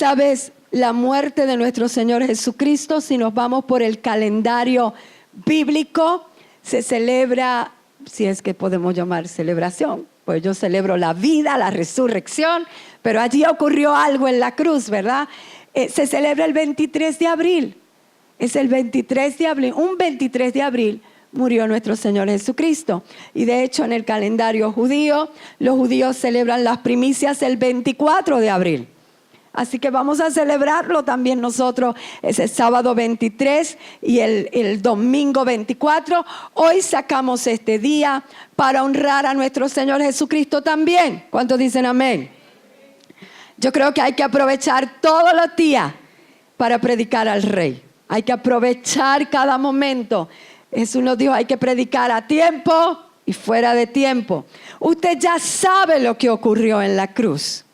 ¿Sabes? La muerte de nuestro Señor Jesucristo, si nos vamos por el calendario bíblico, se celebra, si es que podemos llamar celebración, pues yo celebro la vida, la resurrección, pero allí ocurrió algo en la cruz, ¿verdad? Se celebra el 23 de abril, es el 23 de abril, un 23 de abril murió nuestro Señor Jesucristo. Y de hecho en el calendario judío, los judíos celebran las primicias el 24 de abril. Así que vamos a celebrarlo también nosotros ese sábado 23 y el domingo 24. Hoy sacamos este día para honrar a nuestro Señor Jesucristo también. ¿Cuántos dicen amén? Yo creo que hay que aprovechar todos los días para predicar al Rey. Hay que aprovechar cada momento. Jesús nos dijo, hay que predicar a tiempo y fuera de tiempo. Usted ya sabe lo que ocurrió en la cruz.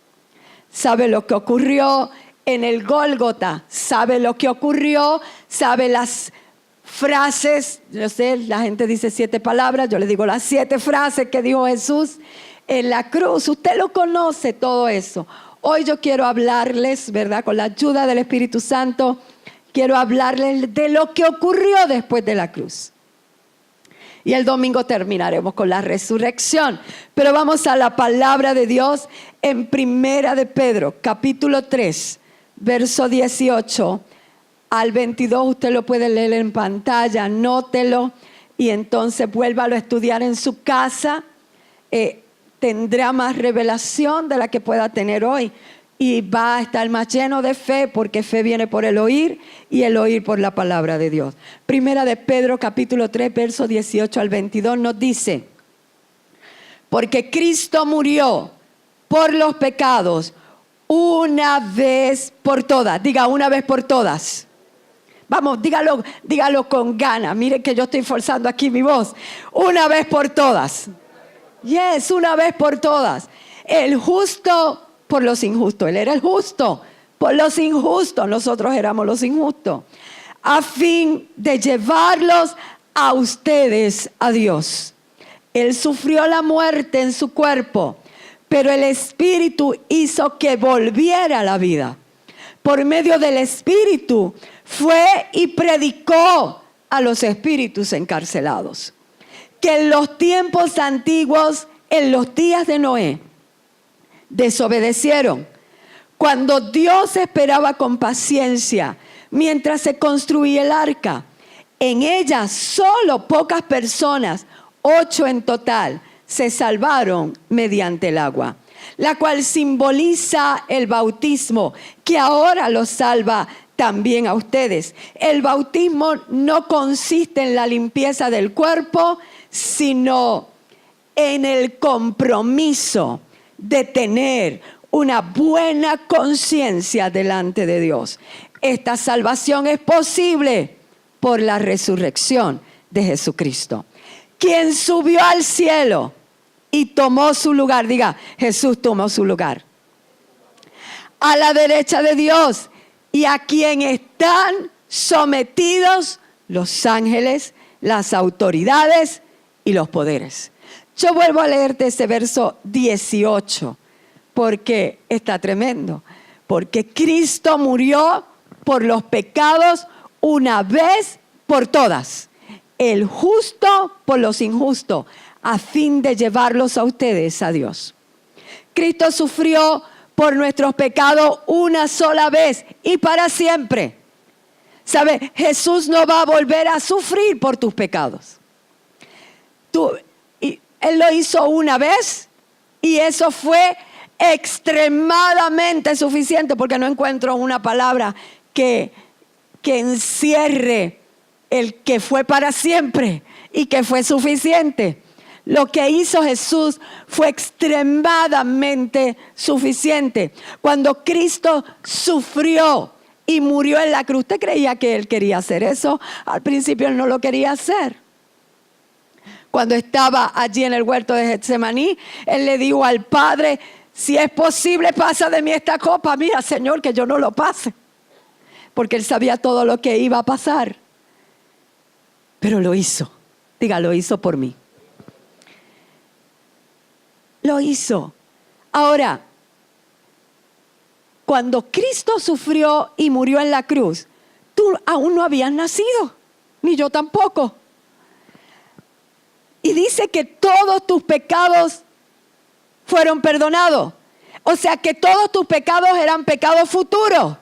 Sabe lo que ocurrió en el Gólgota, sabe lo que ocurrió, sabe las frases, yo sé, la gente dice 7 palabras, yo le digo las 7 frases que dijo Jesús en la cruz. Usted lo conoce todo eso. Hoy yo quiero hablarles, ¿verdad? Con la ayuda del Espíritu Santo, quiero hablarles de lo que ocurrió después de la cruz. Y el domingo terminaremos con la resurrección. Pero vamos a la palabra de Dios en Primera de Pedro, capítulo 3, verso 18 al 22. Usted lo puede leer en pantalla, anótelo y entonces vuélvalo a estudiar en su casa. Tendrá más revelación de la que pueda tener hoy. Y va a estar más lleno de fe, porque fe viene por el oír y el oír por la palabra de Dios. Primera de Pedro capítulo 3 verso 18 al 22 nos dice: porque Cristo murió por los pecados una vez por todas. Diga, una vez por todas. Vamos, dígalo con ganas. Mire que yo estoy forzando aquí mi voz. Una vez por todas. Yes, una vez por todas. El justo por los injustos. Él era el justo por los injustos. Nosotros éramos los injustos. A fin de llevarlos a ustedes a Dios. Él sufrió la muerte en su cuerpo, pero el Espíritu hizo que volviera a la vida. Por medio del Espíritu fue y predicó a los espíritus encarcelados que en los tiempos antiguos, en los días de Noé, desobedecieron, cuando Dios esperaba con paciencia mientras se construía el arca. En ella solo pocas personas, 8 en total, se salvaron mediante el agua, la cual simboliza el bautismo, que ahora los salva también a ustedes. El bautismo no consiste en la limpieza del cuerpo, sino en el compromiso de tener una buena conciencia delante de Dios. Esta salvación es posible por la resurrección de Jesucristo, quien subió al cielo y tomó su lugar. Diga, Jesús tomó su lugar a la derecha de Dios, y a quien están sometidos los ángeles, las autoridades y los poderes. Yo vuelvo a leerte ese verso 18 porque está tremendo. Porque Cristo murió por los pecados una vez por todas. El justo por los injustos, a fin de llevarlos a ustedes a Dios. Cristo sufrió por nuestros pecados una sola vez y para siempre. ¿Sabe? Jesús no va a volver a sufrir por tus pecados. Él lo hizo una vez y eso fue extremadamente suficiente, porque no encuentro una palabra que encierre el que fue para siempre y que fue suficiente. Lo que hizo Jesús fue extremadamente suficiente. Cuando Cristo sufrió y murió en la cruz, ¿usted creía que Él quería hacer eso? Al principio Él no lo quería hacer. Cuando estaba allí en el huerto de Getsemaní, Él le dijo al Padre: si es posible, pasa de mí esta copa. Mira, Señor, que yo no lo pase. Porque Él sabía todo lo que iba a pasar. Pero lo hizo. Diga, lo hizo por mí. Lo hizo. Ahora, cuando Cristo sufrió y murió en la cruz, tú aún no habías nacido, ni yo tampoco. Y dice que todos tus pecados fueron perdonados. O sea que todos tus pecados eran pecados futuros.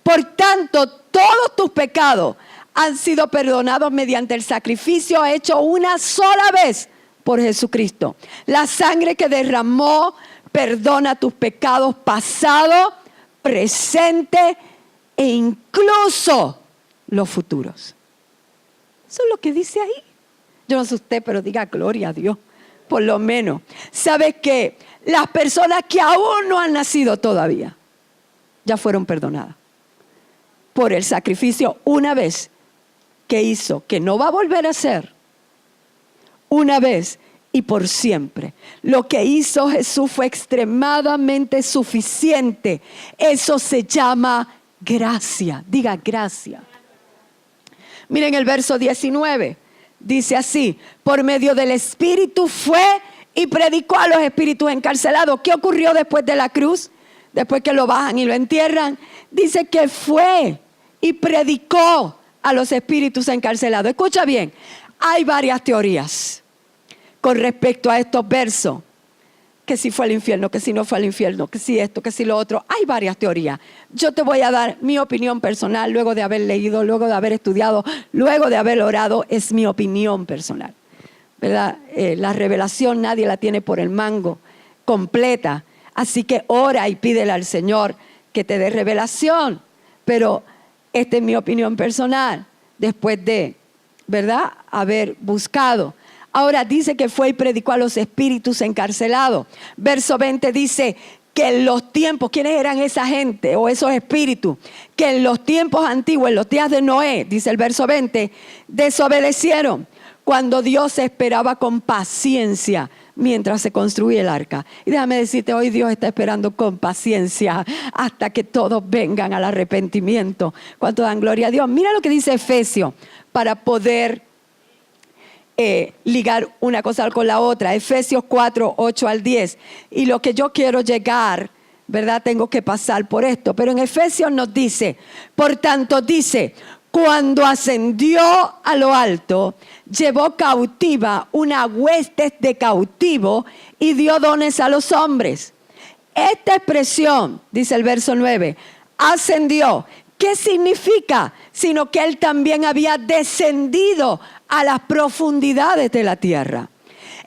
Por tanto, todos tus pecados han sido perdonados mediante el sacrificio hecho una sola vez por Jesucristo. La sangre que derramó perdona tus pecados pasados, presentes e incluso los futuros. Eso es lo que dice ahí. Yo no sé usted, pero diga gloria a Dios, por lo menos. ¿Sabes qué? Las personas que aún no han nacido todavía, ya fueron perdonadas por el sacrificio una vez que hizo, que no va a volver a hacer, una vez y por siempre. Lo que hizo Jesús fue extremadamente suficiente. Eso se llama gracia. Diga gracia. Miren el verso 19. Dice así: por medio del Espíritu fue y predicó a los espíritus encarcelados. ¿Qué ocurrió después de la cruz? Después que lo bajan y lo entierran. Dice que fue y predicó a los espíritus encarcelados. Escucha bien, hay varias teorías con respecto a estos versos. Que si fue al infierno, que si no fue al infierno, que si esto, que si lo otro. Hay varias teorías. Yo te voy a dar mi opinión personal luego de haber leído, luego de haber estudiado, luego de haber orado. Es mi opinión personal, ¿verdad? La revelación nadie la tiene por el mango completa. Así que ora y pídele al Señor que te dé revelación. Pero esta es mi opinión personal después de, ¿verdad?, haber buscado. Ahora dice que fue y predicó a los espíritus encarcelados. Verso 20 dice que en los tiempos, ¿quiénes eran esa gente o esos espíritus? Que en los tiempos antiguos, en los días de Noé, dice el verso 20, desobedecieron cuando Dios esperaba con paciencia mientras se construía el arca. Y déjame decirte, hoy Dios está esperando con paciencia hasta que todos vengan al arrepentimiento. ¿Cuánto dan gloria a Dios? Mira lo que dice Efesios para poder ligar una cosa con la otra. Efesios 4, 8 al 10. Y lo que yo quiero llegar, ¿verdad? Tengo que pasar por esto. Pero en Efesios nos dice, por tanto dice, cuando ascendió a lo alto, llevó cautiva una hueste de cautivos y dio dones a los hombres. Esta expresión, dice el verso 9, ascendió. ¿Qué significa? Sino que él también había descendido a las profundidades de la tierra.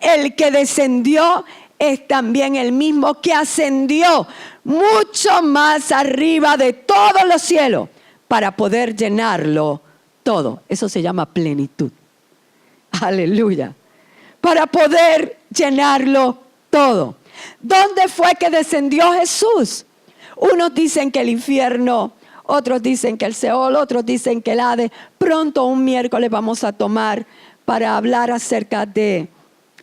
El que descendió es también el mismo que ascendió mucho más arriba de todos los cielos para poder llenarlo todo. Eso se llama plenitud. Aleluya. Para poder llenarlo todo. ¿Dónde fue que descendió Jesús? Unos dicen que el infierno, otros dicen que el Seol, otros dicen que el Hades. Pronto un miércoles vamos a tomar para hablar acerca de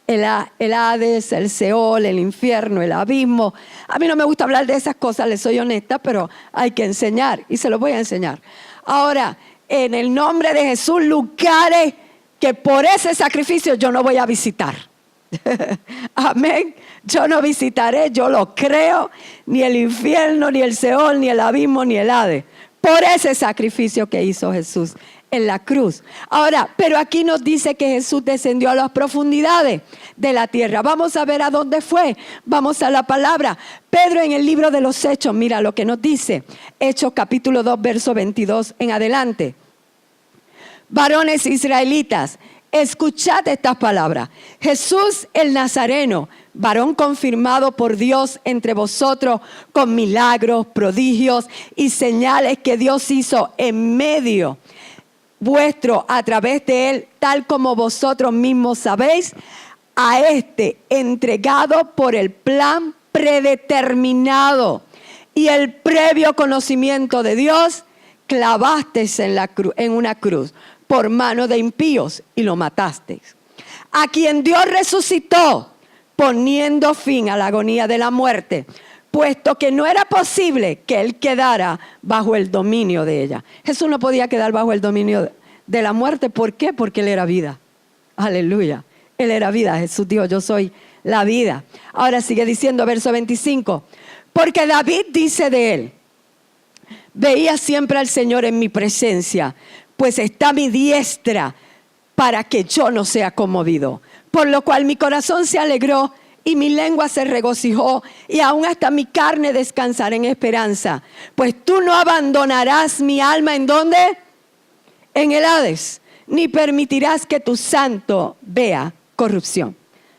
el Hades, el Seol, el infierno, el abismo. A mí no me gusta hablar de esas cosas, les soy honesta, pero hay que enseñar y se los voy a enseñar. Ahora, en el nombre de Jesús, lugares que por ese sacrificio yo no voy a visitar. Amén. Yo no visitaré, yo lo creo, ni el infierno, ni el Seol, ni el abismo, ni el Hades, por ese sacrificio que hizo Jesús en la cruz. Ahora, pero aquí nos dice que Jesús descendió a las profundidades de la tierra. Vamos a ver a dónde fue. Vamos a la palabra. Pedro en el libro de los Hechos, mira lo que nos dice. Hechos capítulo 2, verso 22 en adelante. Varones israelitas, escuchad estas palabras. Jesús el Nazareno, varón confirmado por Dios entre vosotros con milagros, prodigios y señales que Dios hizo en medio vuestro a través de él, tal como vosotros mismos sabéis, a este entregado por el plan predeterminado y el previo conocimiento de Dios, clavasteis en una cruz por mano de impíos y lo matasteis. A quien Dios resucitó, poniendo fin a la agonía de la muerte, puesto que no era posible que él quedara bajo el dominio de ella. Jesús no podía quedar bajo el dominio de la muerte. ¿Por qué? Porque él era vida. Aleluya. Él era vida. Jesús dijo, yo soy la vida. Ahora sigue diciendo, verso 25. Porque David dice de él: veía siempre al Señor en mi presencia, pues está a mi diestra para que yo no sea conmovido. Por lo cual mi corazón se alegró y mi lengua se regocijó, y aún hasta mi carne descansará en esperanza. Pues tú no abandonarás mi alma, ¿en dónde? En el Hades, ni permitirás que tu santo vea corrupción.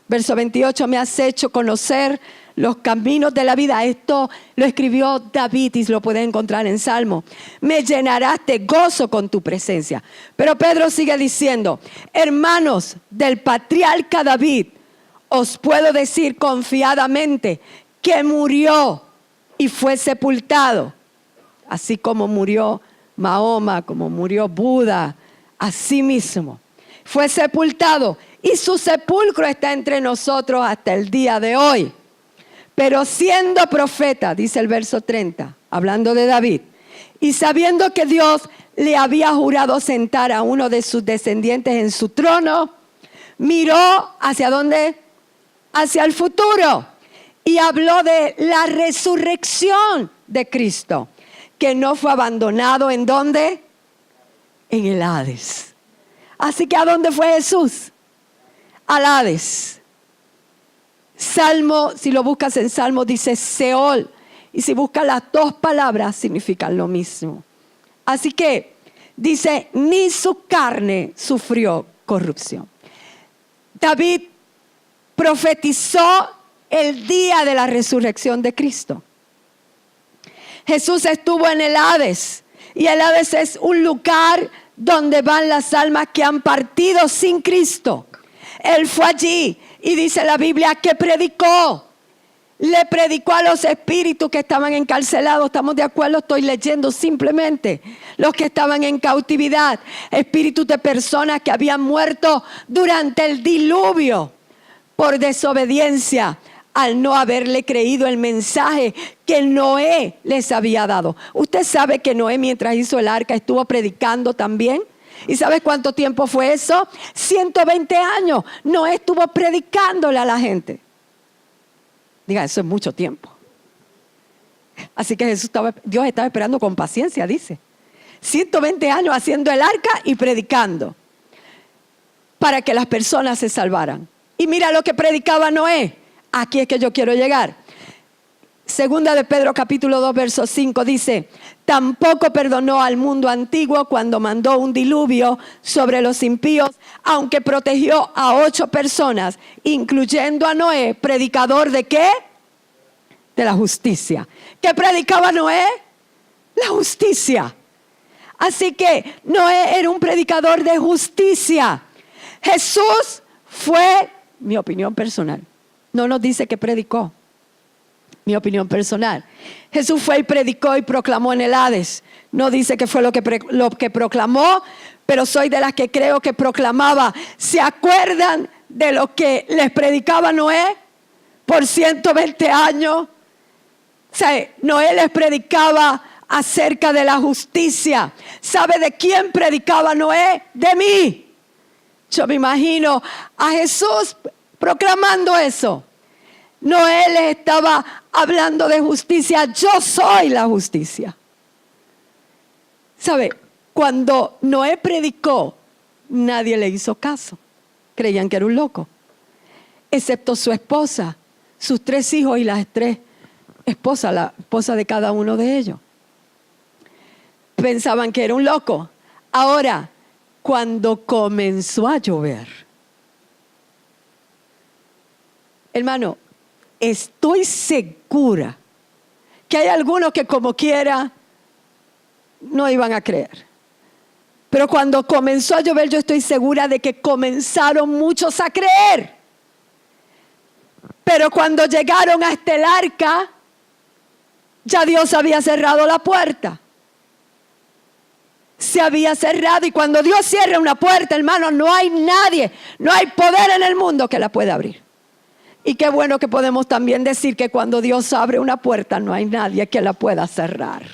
Verso 28, me has hecho conocer los caminos de la vida. Esto lo escribió David y lo puedes encontrar en Salmo. Me llenarás de gozo con tu presencia. Pero Pedro sigue diciendo: hermanos del patriarca David, os puedo decir confiadamente que murió y fue sepultado. Así como murió Mahoma, como murió Buda, así mismo. Fue sepultado y su sepulcro está entre nosotros hasta el día de hoy. Pero siendo profeta, dice el verso 30, hablando de David, y sabiendo que Dios le había jurado sentar a uno de sus descendientes en su trono, miró ¿hacia dónde? Hacia el futuro, y habló de la resurrección de Cristo, que no fue abandonado. ¿En dónde? En el Hades. Así que ¿a dónde fue Jesús? Al Hades. Salmo, si lo buscas en Salmo, dice Seol. Y si buscas las dos palabras, significan lo mismo. Así que dice, ni su carne sufrió corrupción. David profetizó el día de la resurrección de Cristo. Jesús estuvo en el Hades. Y el Hades es un lugar donde van las almas que han partido sin Cristo. Él fue allí y dice la Biblia que predicó. Le predicó a los espíritus que estaban encarcelados. ¿Estamos de acuerdo? Estoy leyendo simplemente. Los que estaban en cautividad. Espíritus de personas que habían muerto durante el diluvio por desobediencia, al no haberle creído el mensaje que Noé les había dado. Usted sabe que Noé, mientras hizo el arca, estuvo predicando también. ¿Y sabes cuánto tiempo fue eso? 120 años. Noé estuvo predicándole a la gente. Diga, eso es mucho tiempo. Así que Dios estaba esperando con paciencia, dice. 120 años haciendo el arca y predicando para que las personas se salvaran. Y mira lo que predicaba Noé. Aquí es que yo quiero llegar. Segunda de Pedro capítulo 2 verso 5 dice: tampoco perdonó al mundo antiguo cuando mandó un diluvio sobre los impíos, aunque protegió a 8 personas, incluyendo a Noé, predicador ¿de qué? De la justicia. ¿Qué predicaba Noé? La justicia. Así que Noé era un predicador de justicia. Jesús fue, mi opinión personal, no nos dice que predicó. Mi opinión personal. Jesús fue y predicó y proclamó en el Hades. No dice que fue lo que proclamó, pero soy de las que creo que proclamaba. ¿Se acuerdan de lo que les predicaba Noé por 120 años? O sea, Noé les predicaba acerca de la justicia. ¿Sabe de quién predicaba Noé? De mí. Yo me imagino a Jesús proclamando eso. Noé les estaba hablando de justicia. Yo soy la justicia. ¿Sabe? Cuando Noé predicó, nadie le hizo caso. Creían que era un loco. Excepto su esposa, sus 3 hijos y las 3 esposas, la esposa de cada uno de ellos. Pensaban que era un loco. Ahora, cuando comenzó a llover, hermano, estoy segura que hay algunos que como quiera no iban a creer. Pero cuando comenzó a llover, yo estoy segura de que comenzaron muchos a creer. Pero cuando llegaron hasta el arca, ya Dios había cerrado la puerta. Se había cerrado, y cuando Dios cierra una puerta, hermano, no hay nadie, no hay poder en el mundo que la pueda abrir. Y qué bueno que podemos también decir que cuando Dios abre una puerta, no hay nadie que la pueda cerrar.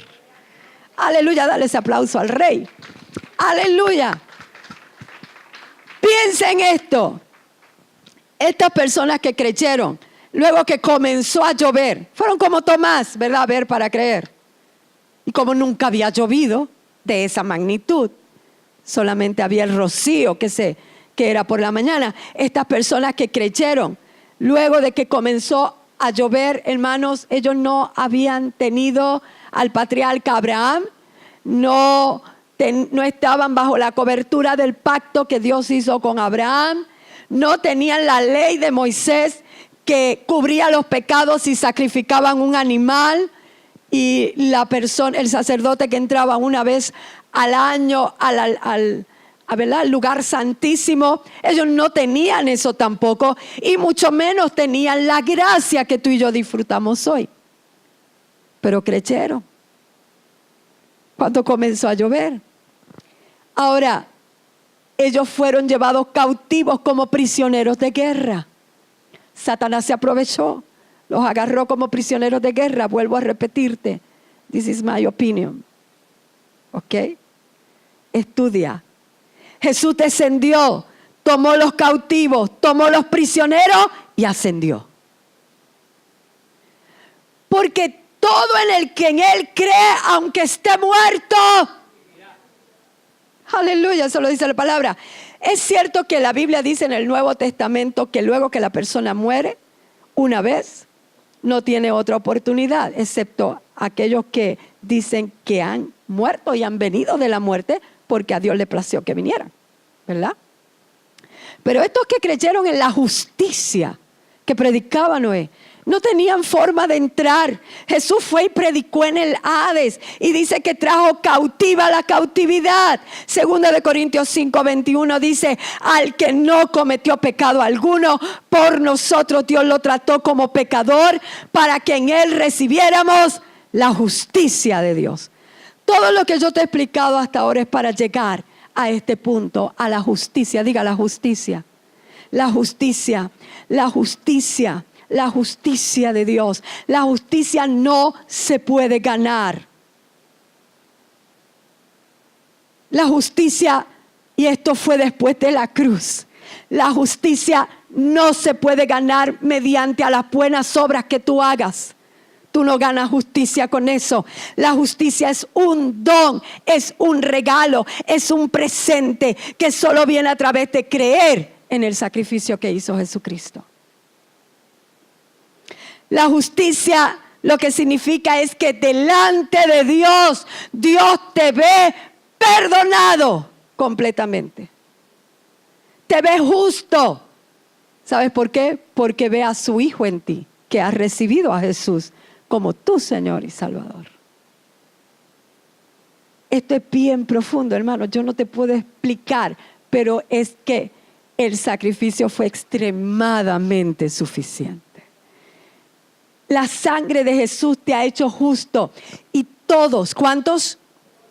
Aleluya, dale ese aplauso al Rey. Aleluya. Piensa en esto. Estas personas que creyeron, luego que comenzó a llover, fueron como Tomás, ¿verdad? Ver para creer. Y como nunca había llovido de esa magnitud, solamente había el rocío que era por la mañana. Estas personas que creyeron, luego de que comenzó a llover, hermanos, ellos no habían tenido al patriarca Abraham, no estaban bajo la cobertura del pacto que Dios hizo con Abraham, no tenían la ley de Moisés que cubría los pecados si sacrificaban un animal, y el sacerdote que entraba una vez al año al lugar santísimo, ellos no tenían eso tampoco, y mucho menos tenían la gracia que tú y yo disfrutamos hoy. Pero creyeron cuando comenzó a llover. Ahora, ellos fueron llevados cautivos como prisioneros de guerra. Satanás se aprovechó, los agarró como prisioneros de guerra. Vuelvo a repetirte, this is my opinion. ¿Ok? Estudia. Jesús descendió, tomó los cautivos, tomó los prisioneros y ascendió. Porque todo en Él cree, aunque esté muerto. Aleluya, eso lo dice la palabra. Es cierto que la Biblia dice en el Nuevo Testamento que luego que la persona muere, una vez, no tiene otra oportunidad, excepto aquellos que dicen que han muerto y han venido de la muerte porque a Dios le plació que vinieran, ¿verdad? Pero estos que creyeron en la justicia que predicaba Noé, no tenían forma de entrar. Jesús fue y predicó en el Hades y dice que trajo cautiva la cautividad. Segunda de Corintios 5:21 dice: al que no cometió pecado alguno, por nosotros Dios lo trató como pecador, para que en él recibiéramos la justicia de Dios. Todo lo que yo te he explicado hasta ahora es para llegar a este punto, a la justicia. Diga la justicia. La justicia, la justicia. La justicia de Dios. La justicia no se puede ganar. La justicia, y esto fue después de la cruz, la justicia no se puede ganar mediante a las buenas obras que tú hagas. Tú no ganas justicia con eso. La justicia es un don, es un regalo, es un presente que solo viene a través de creer en el sacrificio que hizo Jesucristo. La justicia lo que significa es que delante de Dios, Dios te ve perdonado completamente. Te ve justo. ¿Sabes por qué? Porque ve a su Hijo en ti, que has recibido a Jesús como tu Señor y Salvador. Esto es bien profundo, hermano. Yo no te puedo explicar, pero es que el sacrificio fue extremadamente suficiente. La sangre de Jesús te ha hecho justo. Y todos, ¿cuántos?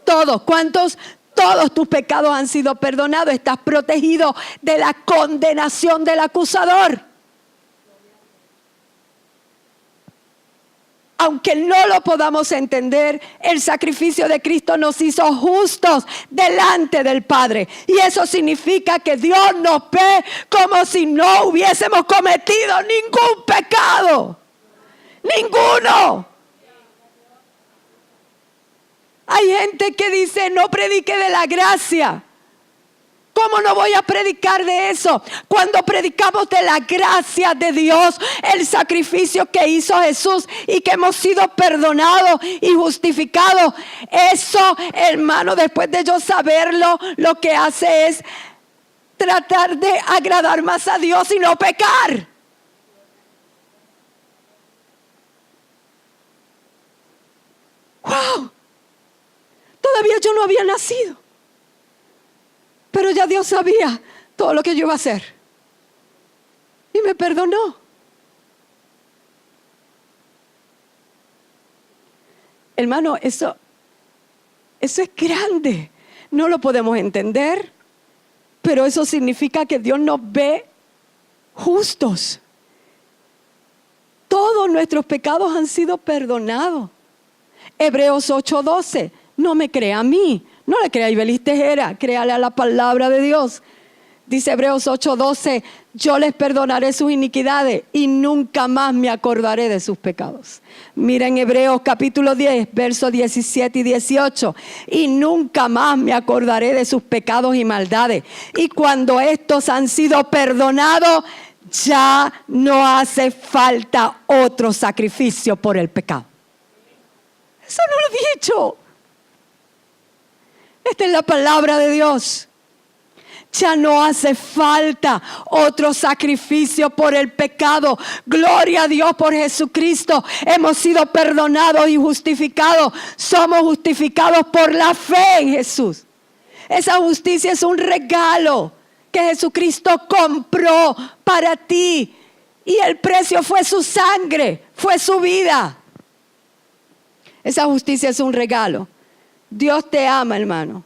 Todos, ¿cuántos? Todos tus pecados han sido perdonados. Estás protegido de la condenación del acusador. Aunque no lo podamos entender, el sacrificio de Cristo nos hizo justos delante del Padre. Y eso significa que Dios nos ve como si no hubiésemos cometido ningún pecado. Ninguno. Hay gente que dice: no predique de la gracia. ¿Cómo no voy a predicar de eso? Cuando predicamos de la gracia de Dios, el sacrificio que hizo Jesús y que hemos sido perdonados y justificados, eso, hermano, después de yo saberlo, lo que hace es tratar de agradar más a Dios y no pecar. ¡Wow! Todavía yo no había nacido, pero ya Dios sabía todo lo que yo iba a hacer y me perdonó. Hermano, eso es grande. No lo podemos entender, pero eso significa que Dios nos ve justos. Todos nuestros pecados han sido perdonados. Hebreos 8:12. No me crea a mí, no le crea a Ibeliz Tejera, créale a la palabra de Dios. Dice Hebreos 8:12, yo les perdonaré sus iniquidades y nunca más me acordaré de sus pecados. Miren Hebreos capítulo 10, versos 17 y 18. Y nunca más me acordaré de sus pecados y maldades. Y cuando estos han sido perdonados, ya no hace falta otro sacrificio por el pecado. Eso no lo he dicho. Esta es la palabra de Dios. Ya no hace falta otro sacrificio por el pecado. Gloria a Dios por Jesucristo. Hemos sido perdonados y justificados. Somos justificados por la fe en Jesús. Esa justicia es un regalo que Jesucristo compró para ti. Y el precio fue su sangre, fue su vida. Esa justicia es un regalo. Dios te ama, hermano,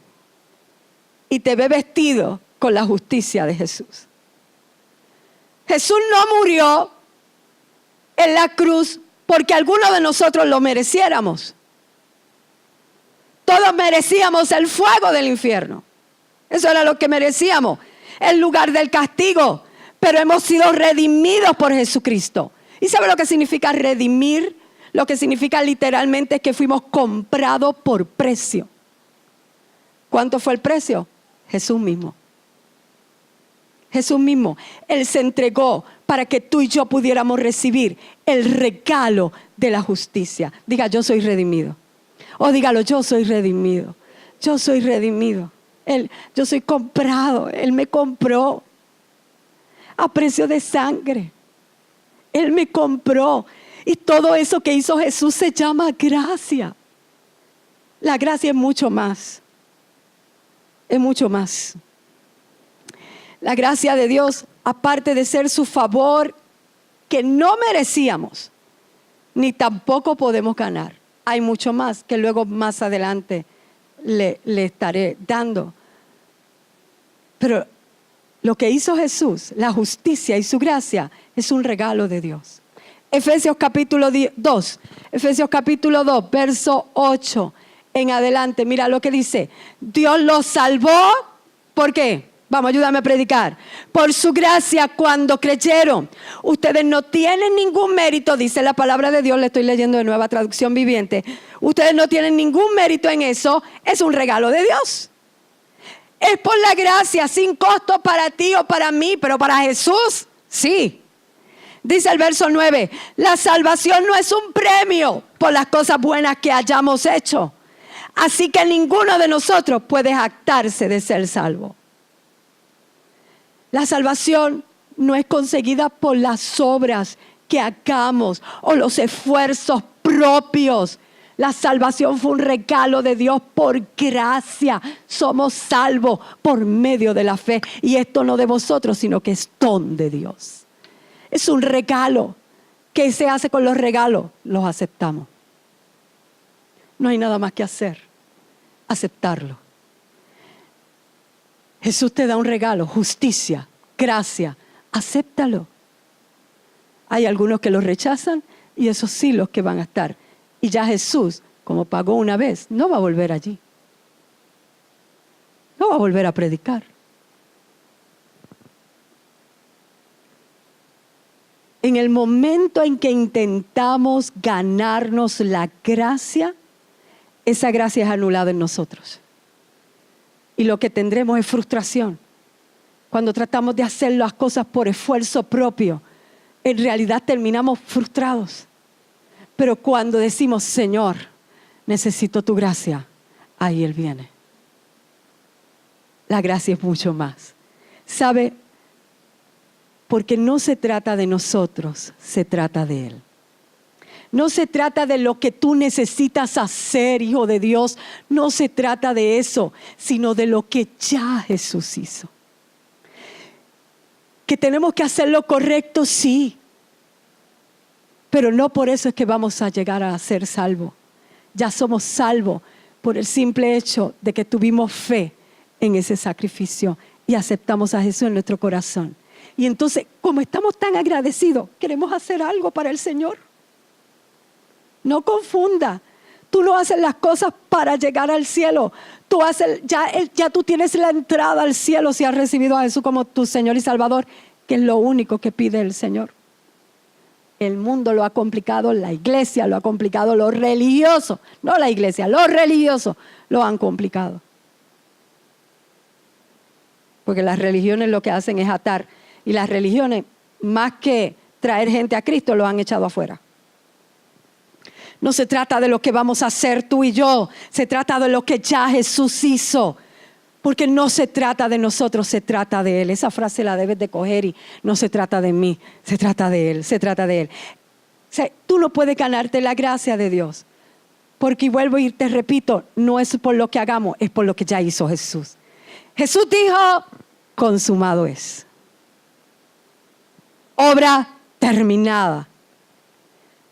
y te ve vestido con la justicia de Jesús. Jesús no murió en la cruz porque alguno de nosotros lo mereciéramos. Todos merecíamos el fuego del infierno. Eso era lo que merecíamos, el lugar del castigo. Pero hemos sido redimidos por Jesucristo. ¿Y sabe lo que significa redimir? Lo que significa literalmente es que fuimos comprados por precio. ¿Cuánto fue el precio? Jesús mismo. Jesús mismo. Él se entregó para que tú y yo pudiéramos recibir el regalo de la justicia. Diga, yo soy redimido. O dígalo, yo soy redimido. Yo soy redimido. Yo soy comprado. Él me compró a precio de sangre. Él me compró. Y todo eso que hizo Jesús se llama gracia. La gracia es mucho más. Es mucho más. La gracia de Dios, aparte de ser su favor que no merecíamos, ni tampoco podemos ganar. Hay mucho más que luego más adelante le estaré dando. Pero lo que hizo Jesús, la justicia y su gracia, es un regalo de Dios. Efesios capítulo 2, verso 8 en adelante. Mira lo que dice. Dios los salvó, ¿por qué? Vamos, ayúdame a predicar. Por su gracia cuando creyeron. Ustedes no tienen ningún mérito, dice la palabra de Dios, le estoy leyendo de Nueva Traducción Viviente. Ustedes no tienen ningún mérito en eso, es un regalo de Dios. Es por la gracia, sin costo para ti o para mí, pero para Jesús, sí. Dice el verso 9, la salvación no es un premio por las cosas buenas que hayamos hecho. Así que ninguno de nosotros puede jactarse de ser salvo. La salvación no es conseguida por las obras que hagamos o los esfuerzos propios. La salvación fue un regalo de Dios por gracia. Somos salvos por medio de la fe. Y esto no de vosotros, sino que es don de Dios. Es un regalo. ¿Qué se hace con los regalos? Los aceptamos. No hay nada más que hacer. Aceptarlo. Jesús te da un regalo, justicia, gracia. Acéptalo. Hay algunos que lo rechazan y esos sí los que van a estar. Y ya Jesús, como pagó una vez, no va a volver allí. No va a volver a predicar. En el momento en que intentamos ganarnos la gracia, esa gracia es anulada en nosotros. Y lo que tendremos es frustración. Cuando tratamos de hacer las cosas por esfuerzo propio, en realidad terminamos frustrados. Pero cuando decimos, Señor, necesito tu gracia, ahí Él viene. La gracia es mucho más. ¿Sabe? Porque no se trata de nosotros, se trata de Él. No se trata de lo que tú necesitas hacer, hijo de Dios. No se trata de eso, sino de lo que ya Jesús hizo. Que tenemos que hacer lo correcto, sí. Pero no por eso es que vamos a llegar a ser salvos. Ya somos salvos por el simple hecho de que tuvimos fe en ese sacrificio y aceptamos a Jesús en nuestro corazón. Y entonces, como estamos tan agradecidos, queremos hacer algo para el Señor. No confunda. tú no haces las cosas para llegar al cielo. Ya tú tienes la entrada al cielo si has recibido a Jesús como tu Señor y Salvador, que es lo único que pide el Señor. El mundo lo ha complicado, la iglesia lo ha complicado, los religiosos, no la iglesia, los religiosos lo han complicado. Porque las religiones lo que hacen es atar. Y las religiones, más que traer gente a Cristo, lo han echado afuera. No se trata de lo que vamos a hacer tú y yo. Se trata de lo que ya Jesús hizo. Porque no se trata de nosotros, se trata de Él. Esa frase la debes de coger y no se trata de mí, se trata de Él, se trata de Él. O sea, tú no puedes ganarte la gracia de Dios. Porque, y vuelvo y te repito, no es por lo que hagamos, es por lo que ya hizo Jesús. Jesús dijo, consumado es. Obra terminada.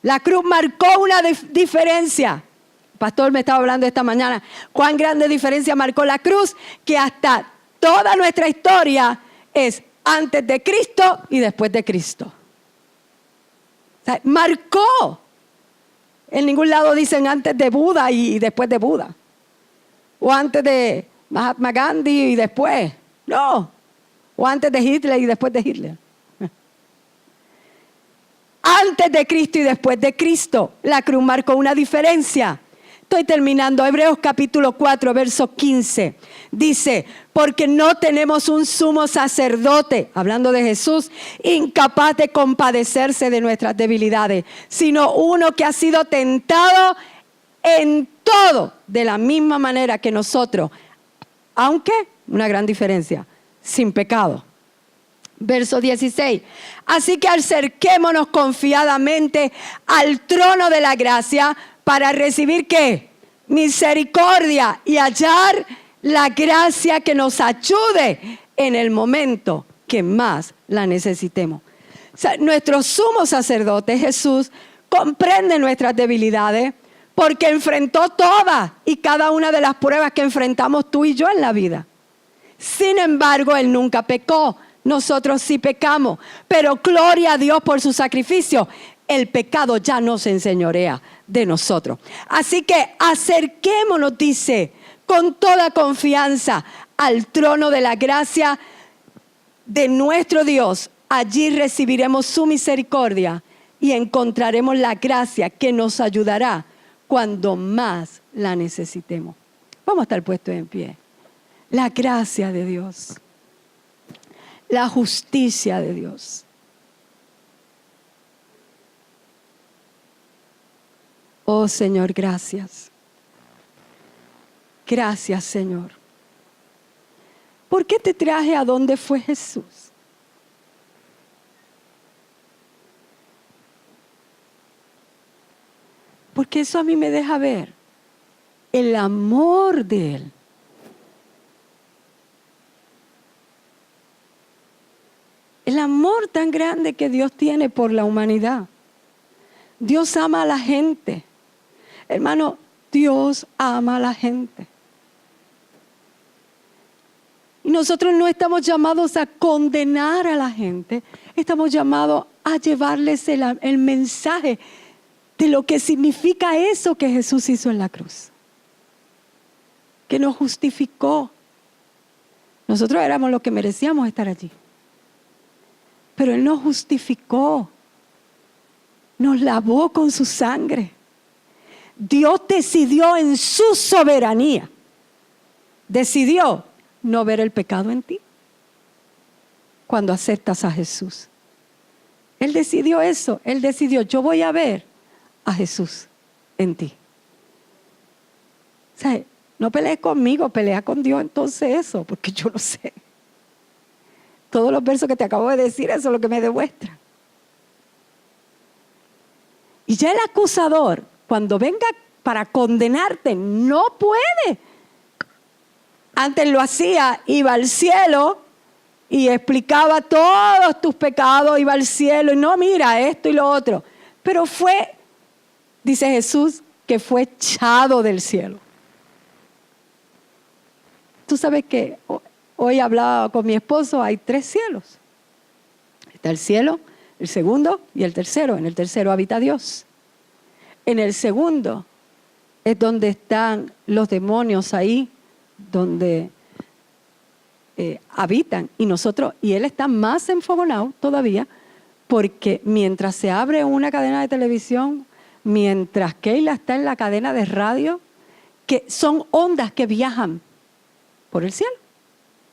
La cruz marcó una diferencia. El pastor me estaba hablando esta mañana. Cuán grande diferencia marcó la cruz, que hasta toda nuestra historia es antes de Cristo y después de Cristo. O sea, marcó. En ningún lado dicen antes de Buda y después de Buda. O antes de Mahatma Gandhi y después. No. O antes de Hitler y después de Hitler. Antes de Cristo y después de Cristo. La cruz marcó una diferencia. Estoy terminando. Hebreos capítulo 4, verso 15. Dice, porque no tenemos un sumo sacerdote, hablando de Jesús, incapaz de compadecerse de nuestras debilidades, sino uno que ha sido tentado en todo, de la misma manera que nosotros. Aunque, una gran diferencia, sin pecado. Verso 16. Así que acerquémonos confiadamente al trono de la gracia para recibir ¿qué? Misericordia y hallar la gracia que nos ayude en el momento que más la necesitemos. O sea, nuestro sumo sacerdote Jesús comprende nuestras debilidades porque enfrentó todas y cada una de las pruebas que enfrentamos tú y yo en la vida. Sin embargo, Él nunca pecó. Nosotros sí pecamos, pero gloria a Dios por su sacrificio. El pecado ya no se enseñorea de nosotros. Así que acerquémonos, dice, con toda confianza al trono de la gracia de nuestro Dios. Allí recibiremos su misericordia y encontraremos la gracia que nos ayudará cuando más la necesitemos. Vamos a estar puestos en pie. La gracia de Dios. La justicia de Dios. Oh Señor, gracias. Gracias, Señor. ¿Por qué te traje a donde fue Jesús? Porque eso a mí me deja ver el amor de Él. El amor tan grande que Dios tiene por la humanidad. Dios ama a la gente. Hermano, Dios ama a la gente. Y nosotros no estamos llamados a condenar a la gente. Estamos llamados a llevarles el mensaje de lo que significa eso que Jesús hizo en la cruz. Que nos justificó. Nosotros éramos los que merecíamos estar allí. Pero Él nos justificó. Nos lavó con su sangre. Dios decidió en su soberanía. Decidió no ver el pecado en ti. Cuando aceptas a Jesús. Él decidió eso. Él decidió, yo voy a ver a Jesús en ti. O sea, no pelees conmigo, pelea con Dios entonces eso, porque yo no sé. Todos los versos que te acabo de decir, eso es lo que me demuestra. Y ya el acusador, cuando venga para condenarte, no puede. Antes lo hacía, iba al cielo y explicaba todos tus pecados, iba al cielo y no, mira esto y lo otro. Pero fue, dice Jesús, que fue echado del cielo. Tú sabes que hoy hablaba con mi esposo, hay 3 cielos. Está el cielo, el segundo y el tercero. En el tercero habita Dios. En el segundo es donde están los demonios ahí, donde habitan. Y él está más enfogonado todavía, porque mientras se abre una cadena de televisión, mientras Keila está en la cadena de radio, que son ondas que viajan por el cielo,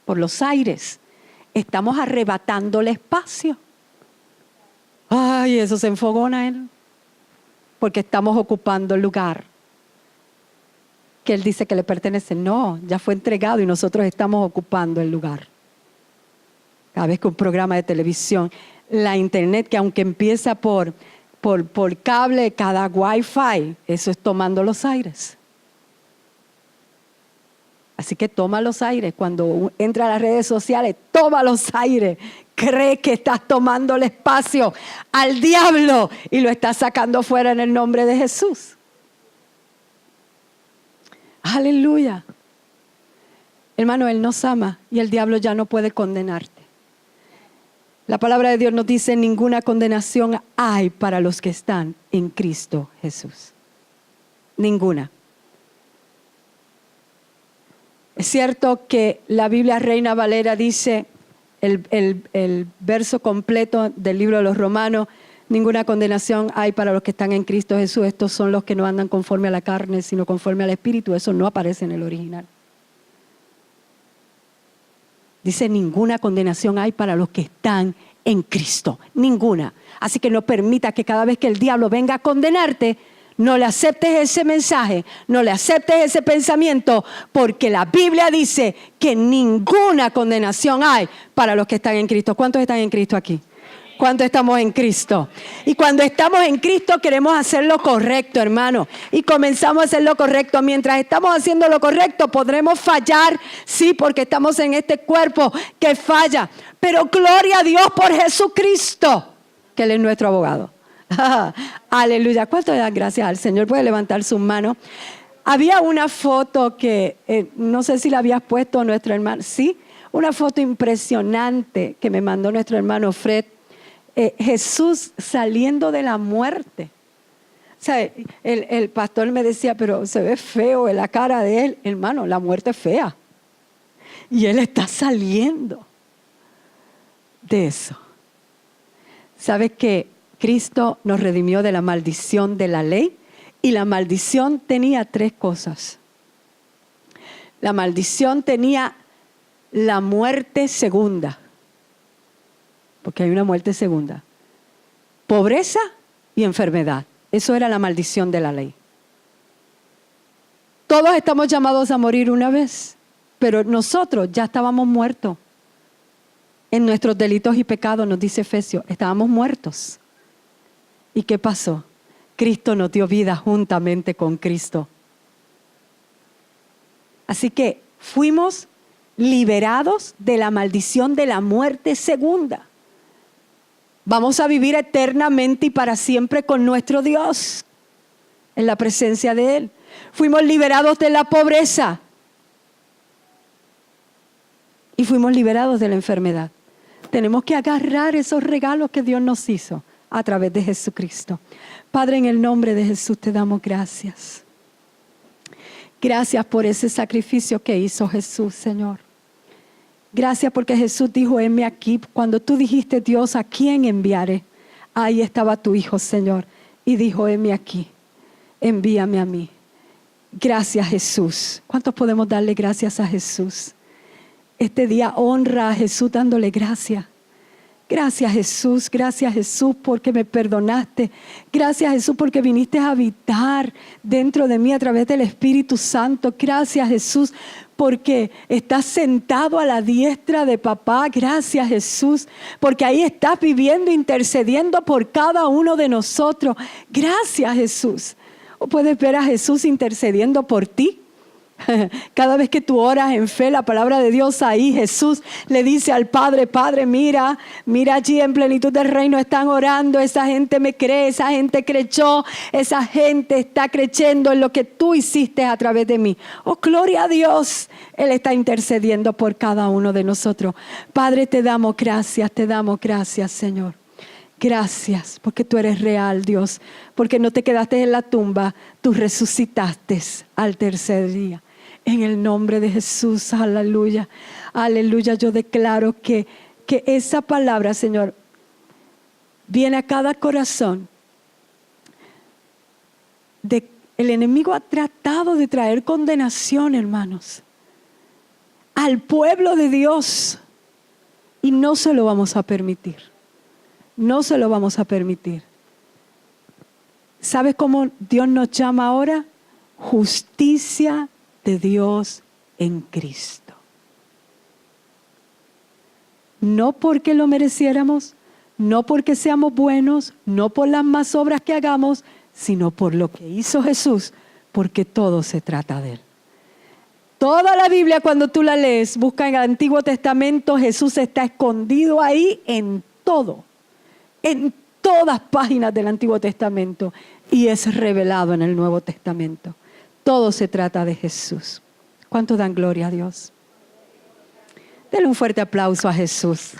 por los aires. Estamos arrebatando el espacio. Ay, eso se enfogona él, porque estamos ocupando el lugar que él dice que le pertenece. No, ya fue entregado y nosotros estamos ocupando el lugar. Cada vez que un programa de televisión, la internet, que aunque empieza por cable, cada wifi, eso es tomando los aires. Así que toma los aires. Cuando entra a las redes sociales, toma los aires. Cree que estás tomando el espacio al diablo y lo estás sacando fuera en el nombre de Jesús. Aleluya. Hermano, Él nos ama y el diablo ya no puede condenarte. La palabra de Dios nos dice: ninguna condenación hay para los que están en Cristo Jesús. Ninguna. Es cierto que la Biblia Reina Valera dice, el verso completo del libro de los Romanos: ninguna condenación hay para los que están en Cristo Jesús. Estos son los que no andan conforme a la carne, sino conforme al Espíritu. Eso no aparece en el original. Dice: ninguna condenación hay para los que están en Cristo. Ninguna. Así que no permita que cada vez que el diablo venga a condenarte, no le aceptes ese mensaje, no le aceptes ese pensamiento, porque la Biblia dice que ninguna condenación hay para los que están en Cristo. ¿Cuántos están en Cristo aquí? ¿Cuántos estamos en Cristo? Y cuando estamos en Cristo queremos hacer lo correcto, hermano. Y comenzamos a hacer lo correcto. Mientras estamos haciendo lo correcto podremos fallar, sí, porque estamos en este cuerpo que falla. Pero gloria a Dios por Jesucristo, que Él es nuestro abogado. Aleluya. ¿Cuánto le dan gracias al Señor? Puede levantar sus manos. Había una foto que no sé si la habías puesto nuestro hermano. Sí, una foto impresionante que me mandó nuestro hermano Fred. Jesús saliendo de la muerte. O sea, el pastor me decía: pero se ve feo en la cara de él. Hermano, la muerte es fea. Y él está saliendo de eso. ¿Sabes qué? Cristo nos redimió de la maldición de la ley, y la maldición tenía tres cosas. La maldición tenía la muerte segunda, porque hay una muerte segunda: pobreza y enfermedad. Eso era la maldición de la ley. Todos estamos llamados a morir una vez, pero nosotros ya estábamos muertos en nuestros delitos y pecados, nos dice Efesios. Estábamos muertos. ¿Y qué pasó? Cristo nos dio vida juntamente con Cristo. Así que fuimos liberados de la maldición de la muerte segunda. Vamos a vivir eternamente y para siempre con nuestro Dios, en la presencia de Él. Fuimos liberados de la pobreza y fuimos liberados de la enfermedad. Tenemos que agarrar esos regalos que Dios nos hizo a través de Jesucristo. Padre, en el nombre de Jesús te damos gracias. Gracias por ese sacrificio que hizo Jesús, Señor. Gracias porque Jesús dijo: heme aquí. Cuando tú dijiste: Dios, ¿a quién enviaré? Ahí estaba tu Hijo, Señor. Y dijo: heme aquí, envíame a mí. Gracias, Jesús. ¿Cuántos podemos darle gracias a Jesús? Este día honra a Jesús dándole gracias. Gracias, Jesús, porque me perdonaste. Gracias, Jesús, porque viniste a habitar dentro de mí a través del Espíritu Santo. Gracias, Jesús, porque estás sentado a la diestra de papá. Gracias, Jesús, porque ahí estás viviendo, intercediendo por cada uno de nosotros. Gracias, Jesús. ¿O puedes ver a Jesús intercediendo por ti? Cada vez que tú oras en fe, la palabra de Dios ahí, Jesús le dice al Padre: Padre, mira allí en plenitud del reino están orando, esa gente me cree, esa gente creyó, esa gente está creyendo en lo que tú hiciste a través de mí. Oh, gloria a Dios, Él está intercediendo por cada uno de nosotros. Padre, te damos gracias, Señor. Gracias, porque tú eres real, Dios. Porque no te quedaste en la tumba, tú resucitaste al tercer día. En el nombre de Jesús, aleluya. Aleluya, yo declaro que esa palabra, Señor, viene a cada corazón. El enemigo ha tratado de traer condenación, hermanos, al pueblo de Dios. Y no se lo vamos a permitir. No se lo vamos a permitir. ¿Sabes cómo Dios nos llama ahora? Justicia de Dios en Cristo. No porque lo mereciéramos, no porque seamos buenos, no por las más obras que hagamos, sino por lo que hizo Jesús, porque todo se trata de Él. Toda la Biblia, cuando tú la lees, busca en el Antiguo Testamento, Jesús está escondido ahí en todo, en todas páginas del Antiguo Testamento, y es revelado en el Nuevo Testamento. Todo se trata de Jesús. ¿Cuánto dan gloria a Dios? Denle un fuerte aplauso a Jesús.